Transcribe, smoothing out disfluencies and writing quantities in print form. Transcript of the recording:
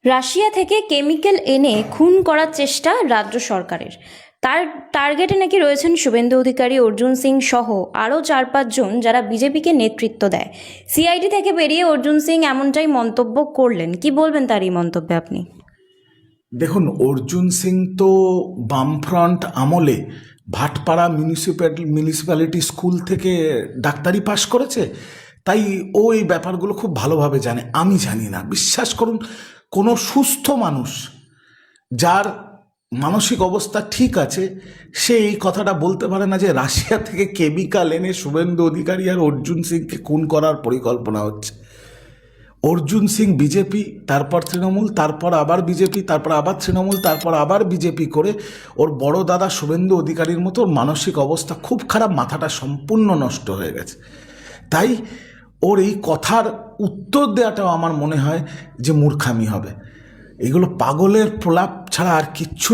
Russia থেকে chemical এনে খুন করার চেষ্টা রাজ্য সরকারের। তার টার্গেটে নাকি রয়েছেন শুভেন্দু অধিকারী, অর্জুন সিং সহ আরও 4-5 জন, যারা বিজেপিকে নেতৃত্ব দেয়। সিআইডি থেকে বেরিয়ে অর্জুন সিং এমনটাই মন্তব্য করলেন। কি বলবেন তার এই মন্তব্যে আপনি? দেখুন, অর্জুন সিং তো বামফ্রন্ট আমলে ভাটপাড়া মিউনিসিপ্যালিটি স্কুল থেকে ডাক্তারি পাশ করেছে, তাই ও এই ব্যাপারগুলো খুব ভালোভাবে জানে। আমি জানি না। বিশ্বাস করুন, কোনো সুস্থ মানুষ যার মানসিক অবস্থা ঠিক আছে সে এই কথাটা বলতে পারে না যে রাশিয়া থেকে কেমিক্যাল এনে শুভেন্দু অধিকারী আর অর্জুন সিংকে খুন করার পরিকল্পনা হচ্ছে। অর্জুন সিং বিজেপি, তারপর তৃণমূল, তারপর আবার বিজেপি, তারপর আবার তৃণমূল, তারপর আবার বিজেপি করে ওর বড় দাদা শুভেন্দু অধিকারীর মতো ওর মানসিক অবস্থা খুব খারাপ, মাথাটা সম্পূর্ণ নষ্ট হয়ে গেছে। তাই ওর এই কথার উত্তর দেওয়াটাও আমার মনে হয় যে মূর্খামি হবে। এগুলো পাগলের প্রলাপ ছাড়া আর কিচ্ছু না।